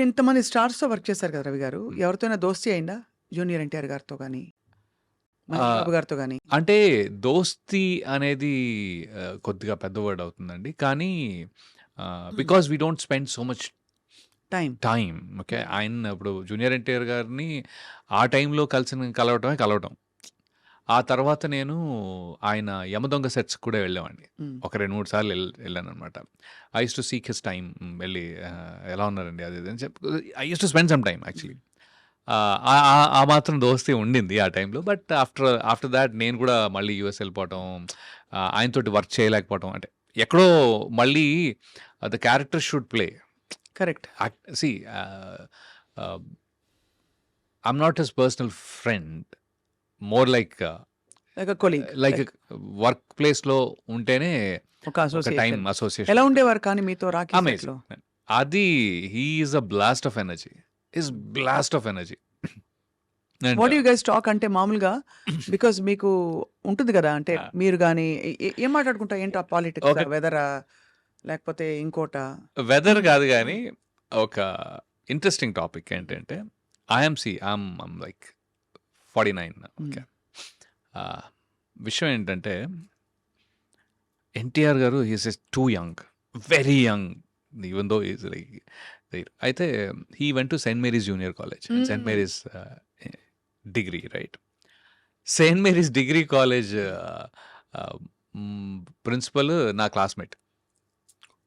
ఇంతమంది స్టార్స్‌తో వర్క్ చేశారు కదా రవి గారు. ఎవరితోనైనా దోస్తీ అయిందా? జూనియర్ ఎన్టీఆర్ గారితో గాని, మహేష్ ఆహ్, బాబు గారితో గాని? అంటే దోస్తీ అనేది కొద్దిగా పెద్ద వర్డ్ అవుతుందండి. కానీ because we don't spend so much time. Time. Okay. ఆయన ఇప్పుడు జూనియర్ ఎన్టీఆర్ గారిని ఆ టైంలో కలవటం. ఆ తర్వాత నేను ఆయన యమదొంగ సెట్స్‌కి కూడా వెళ్ళేవాడిని. హ్మ్. ఒక 2, 3 సార్లు వెళ్ళాననమాట. I used to seek his time. వెళ్ళి ఎలా ఉన్నారండి అది ఇది అని I used to spend some time actually. ఆ మాత్రం దోస్తీ ఉండింది ఆ టైంలో. బట్ ఆఫ్టర్ థాట్ నేను కూడా మళ్ళీ యూఎస్ వెళ్ళిపోవటం, ఆయనతోటి వర్క్ చేయలేకపోవటం. అంటే ఎక్కడో మళ్ళీ the character should play. Correct. See I'm not his personal friend. More like like a colleague. Like work ప్లేస్‌లో ఉంటేనే ఒక ఒక టైమ్ అసోసియేట్. అసోసియేషన్. ఎలా ఉండేవారు కానీ మీతో రాకీ అమేజింగ్. సెట్‌లో? అది he is a blast of energy. Blast of energy. And what you guys talk అంటే మామూలుగా బికాజ్ మీకు ఉంటుంది కదా! అంటే మీరు గాని ఏం మాట్లాడుకుంటారు? ఏంటా పాలిటిక్సా? ఒక వెదరా? లేకపోతే ఇంకోటా? వెదర్ కాదు గానీ, ఒక ఇంట్రెస్టింగ్ టాపిక్ ఏంటంటే, ఐఎమ్ లైక్ 49 ఓకే. హ్మ్. విషయం ఏంటంటే, NTR garu he is too young. Very young. Even though is like అయితే he went to Saint Mary's junior college and Saint hmm. Mary's degree right. Saint Mary's degree college principal నా classmate.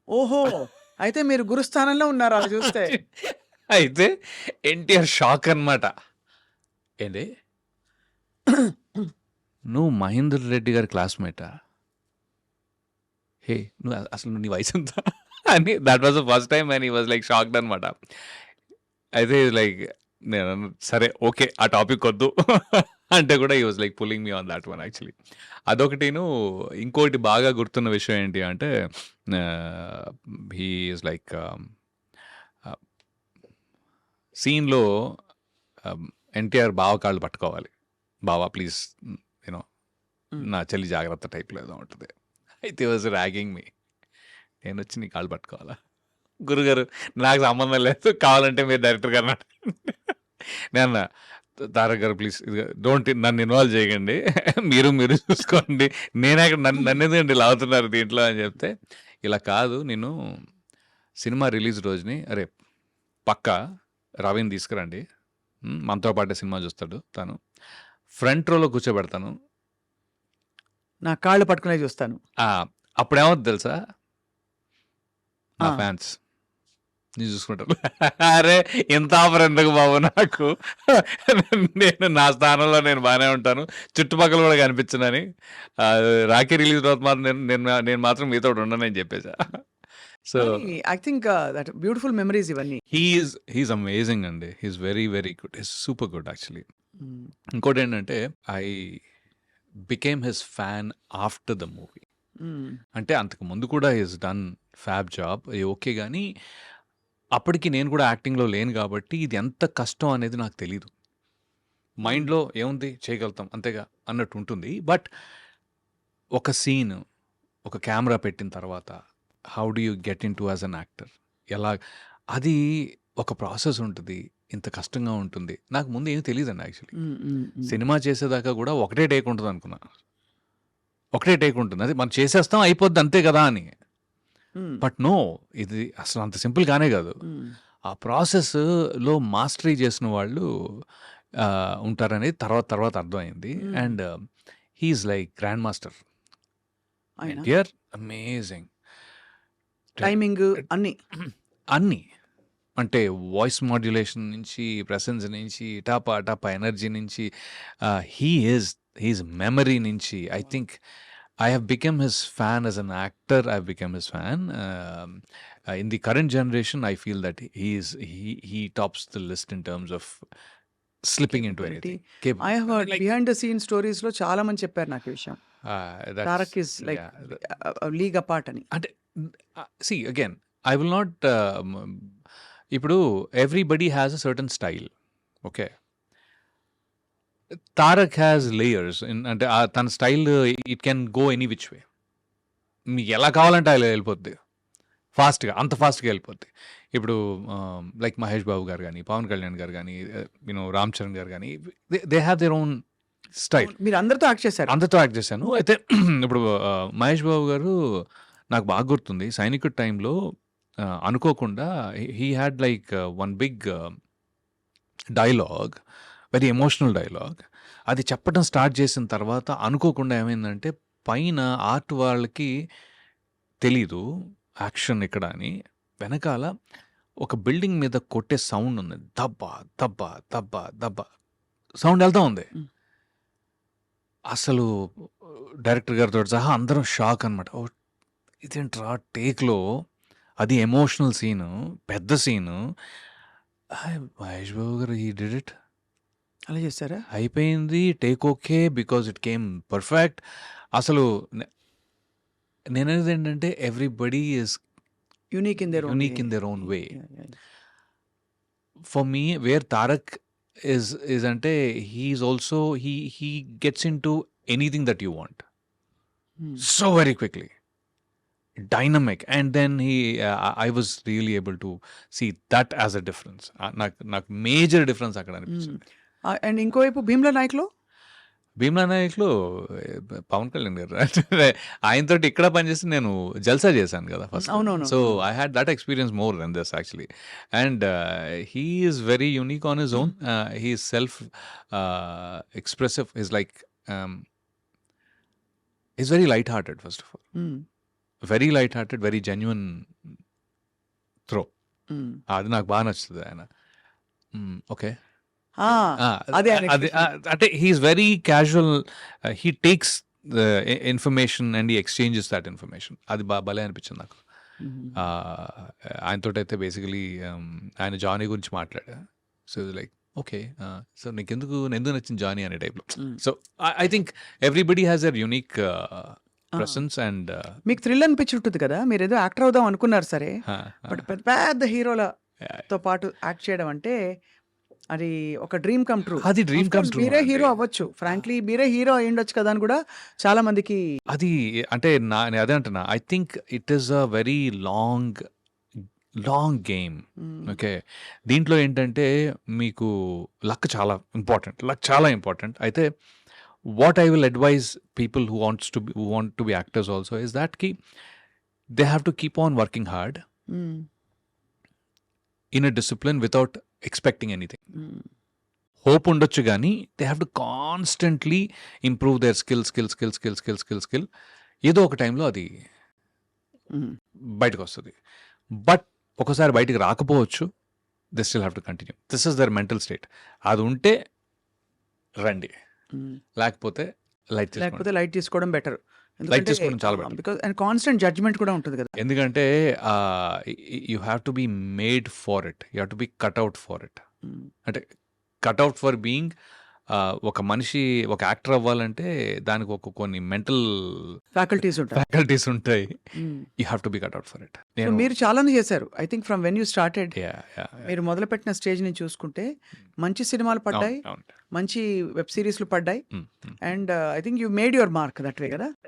ఓహో! అయితే మీరు గురుస్థానంలో ఉన్నారు అలా చూస్తే. అయితే ఎన్టీఆర్ షాక్ అన్నమాట. ఏంది? నువ్వు మహేందర్ రెడ్డి గారి క్లాస్‌మేటా? హే! నువ్వు అసలు నీ వయసెంత? అని that was the first time and he was like shocked అన్నమాట. అయితే లైక్ నేనన్నా సరే ఓకే. ఆ టాపిక్ వద్దు. అంటే కూడా he was like pulling me on thought one actually. అదొకటిను. ఇంకోటి బాగా గుర్తున్న విషయం ఏంటి అంటే హి ఈస్ లైక్ సీన్‌లో ఎన్టీఆర్ బావ కాళ్ళు పట్టుకోవాలి. బావ ప్లీజ్ యూనో హ్మ్. నా చెల్లి జాగ్రత్త టైప్‌లో ఏదో ఉంటది. అయితే వాస్ ర్యాగింగ్ మీ. నేనొచ్చి నీ కాళ్ళు పట్టుకోవాలా? గురుగారు నాకు సంబంధం లేదు. కావాలంటే మీరు డైరెక్టర్ గారిని అడగండి. నేనన్నా తారక్ గారు ప్లీజ్ డోంట్ నన్ను ఇన్వాల్వ్ చేయకండి. మీరు చూసుకోండి. నేనెక్కడ నన్నెందుకండి లాగుతున్నారు దీంట్లో అని చెప్తే, ఇలా కాదు నేను సినిమా రిలీజ్ రోజుని అరే పక్కా రవిని తీసుకురండి. మనతో పాటే సినిమా చూస్తాడు తను. ఫ్రంట్ రోలో కూర్చోబెడతాను. నా కాళ్ళు పట్టుకునే చూస్తాను. అప్పుడేమవుద్ది తెలుసా? నా ఆ! ఫ్యాన్స్ నేను చూసుకుంటాను. అరే ఇంత ఆఫర్ ఎందుకు బాబు నాకు? నేను నా స్థానంలో నేను బాగానే ఉంటాను. చుట్టుపక్కల కూడా కనిపించనని. రాఖీ రిలీజ్ తర్వాత మాత్రం నేను మాత్రం మీతో ఉండనని చెప్పేసా. సో కానీ I think that beautiful memories ఇవన్నీ. హీఈస్ అమేజింగ్ అండి. He's very very good. He's super good actually. Hmm. ఇంకోటి ఏంటంటే I became his fan after the movie. Hmm. అంటే అంతకు ముందు కూడా he's done fab job okay. కానీ అప్పటికి నేను కూడా యాక్టింగ్లో లేను కాబట్టి ఇది ఎంత కష్టం అనేది నాకు తెలీదు. మైండ్లో ఏముంది చేయగలుగుతాం అంతేగా అన్నట్టు ఉంటుంది. బట్ ఒక సీన్ ఒక కెమెరా పెట్టిన తర్వాత how do you get in to as an actor ఎలా అది ఒక ప్రాసెస్ ఉంటుంది. ఇంత కష్టంగా ఉంటుంది. నాకు ముందు ఏం తెలియదండి యాక్చువల్లీ. హ్మ్. హ్మ్. హ్మ్. సినిమా చేసేదాకా కూడా ఒకటే టేక్ ఉంటుంది అనుకున్నా. ఒకటే టేక్ ఉంటుంది. అది మనం చేసేస్తాం అయిపోద్ది అంతే కదా అని. హ్మ్. బట్ నో, ఇది అసలు అంత సింపుల్ కానే కాదు. హ్మ్. ఆ ప్రాసెస్‌లో మాస్టరీ చేసిన వాళ్ళు ఉంటారనేది తర్వాత అర్థమైంది. హ్మ్. And he is like grand master. ఆయన ఎన్టీఆర్ అమేజింగ్. టైమింగ్ అన్నీ. అన్నీ. అంటే వాయిస్ మాడ్యులేషన్ నుంచి, ప్రెసెన్స్ నుంచి, టపా ఎనర్జీ నుంచి, హీ ఈజ్ మెమరీ నుంచి I think I have become his fan as an actor. I've become his fan. In the current generation, I feel that he tops the list in terms of slipping into capability. anything. I have I mean, heard like, behind the scene స్టోరీస్‌లో చాలా మంది చెప్పారు నాకు ఈ విషయం. that's Tarak is like yeah. League apart అని. And see again, I will not. ఇప్పుడు everybody has a certain style. Okay. Tarak has layers. అంటే తన style it can go any which way. మీకు ఎలా కావాలంటే అలా వెళ్ళిపోద్ది. ఫాస్ట్‌గా అంత ఫాస్ట్‌గా వెళ్ళిపోద్ది. ఇప్పుడు లైక్ మహేష్ బాబు గారు గాని, పవన్ కళ్యాణ్ గారు గాని, రామ్ చరణ్ గారు గాని they have their own style. మీరు అందరితో యాక్ట్ చేశారు. అందరితో యాక్ట్ చేశాను. అయితే ఇప్పుడు మహేష్ బాబు గారు నాకు బాగా గుర్తుంది. 'సైనికుడు' టైంలో అనుకోకుండా he had like one big dialogue, very emotional dialogue. అది చెప్పడం స్టార్ట్ చేసిన తర్వాత అనుకోకుండా ఏమైందంటే పైన ఆర్ట్ వాళ్ళకి తెలీదు యాక్షన్ ఇక్కడ అని. వెనకాల ఒక బిల్డింగ్ మీద కొట్టే సౌండ్ ఉంది. దబ్బా దబ్బా దబ్బా దబ్బా సౌండ్ వెళ్తా ఉంది. హ్మ్. అసలు డైరెక్టర్ గారితో సహా అందరం షాక్ అనమాట. ఓ ఇదేంట్రా టేక్‌లో అది ఎమోషనల్ సీను, పెద్ద scene. Mahesh Babu garu he did it. అలా చేశారా? అయిపోయింది. Take okay. Because it came perfect. అసలు నేననేదేంటంటే everybody is unique in their own unique in their own way. Yeah! For me where Tarak is అంటే he is also he gets into anything that you want hmm. So very quickly. Dynamic and then I was really able to see that as a difference. నాకు major difference అక్కడ అనిపించింది. And ఇంకోవైపు 'భీమ్లా నాయక్‌లో' భీమ్లా నాయక్‌లో పవన్ కళ్యాణ్ గారు ఆయనతోటి ఇక్కడ పనిచేసి నేను జల్సా చేశాను కదా ఫస్ట్. అవునవును. So I had that experience more than this actually. And he is very unique on his own. He is self expressive. Is like is very light hearted first of all. Hmm. Very light hearted, very genuine through. Hmm. అది నాకు బాగా నచ్చుతుంది ఆయన. Okay. ఆ! అదే ఆయన అది expression. అంటే he's very casual. He takes the information and he exchanges that information. అది భలే అనిపించింది నాకు. హ్మ్. ఆయనతోటైతే బేసికలీ ఆయన జానీ గురించి మాట్లాడా. So like okay. సో నీకెందుకు ఎందుకు నచ్చింది జానీ అనే టైప్లో. హ్మ్. So I think everybody has their unique presence and మీకు థ్రిల్ అనిపించి ఉంటుంది కదా! మీరేదో యాక్టర్ అవుదాం అనుకున్నారు సరే. బట్ పెద్ద పెద్ద హీరోలతో పాటు యాక్ట్ చేయడం అంటే అది ఒక డ్రీమ్ కమ్ ట్రూ. అది dream of come course true మీరే అండి. హీరో అవ్వచ్చు. ఫ్రాంక్లీ మీరే హీరో అయ్యుండొచ్చు కదా! అని కూడా చాలా మందికి అది అంటే నేను అదే అంటున్నా. I think it is a very long game. Hmm. Okay. దీంట్లో ఏంటంటే మీకు లక్ చాలా ఇంపార్టెంట్. అయితే what I will advise people who want to be actors also is that కి they have to keep on working hard hmm. In a discipline without expecting anything. Hmm. Hope ఉండొచ్చు కానీ they have to constantly improve their skill. ఏదో ఒక టైంలో అది హ్మ్. బయటకు వస్తుంది. బట్ ఒకసారి బయటికి రాకపోవచ్చు. They still have to continue. This is their mental state. అది ఉంటే రండి, హ్మ్. లేకపోతే లైట్ తీసుకోండి. లేకపోతే లైట్ తీసుకోవడం బెటర్. లైట్ తీసుకోవడం చాలా better. Because and constant judgement కూడా ఉంటుంది కదా! ఎందుకంటే you have to be made for it. You have to be cut out for it. Hmm. అంటే కట్అవుట్ ఫర్ బీయింగ్ ఒక మనిషి ఒక యాక్టర్ అవ్వాలంటే దానికి కొన్ని మెంటల్ ఫ్యాకల్టీస్ ఉంటాయి. ఫ్యాకల్టీస్ ఉంటాయి. Hmm. You have to be cut out for it. So మీరు చాలానే చేశారు. I think from when you started Yeah. మీరు మొదలుపెట్టిన స్టేజ్ నుంచి చూసుకుంటే మంచి సినిమాలు పడ్డాయి. అవును. మంచి వెబ్ సీరీస్‌లు పడ్డాయి. Mm. And I think you made your mark that way కదా!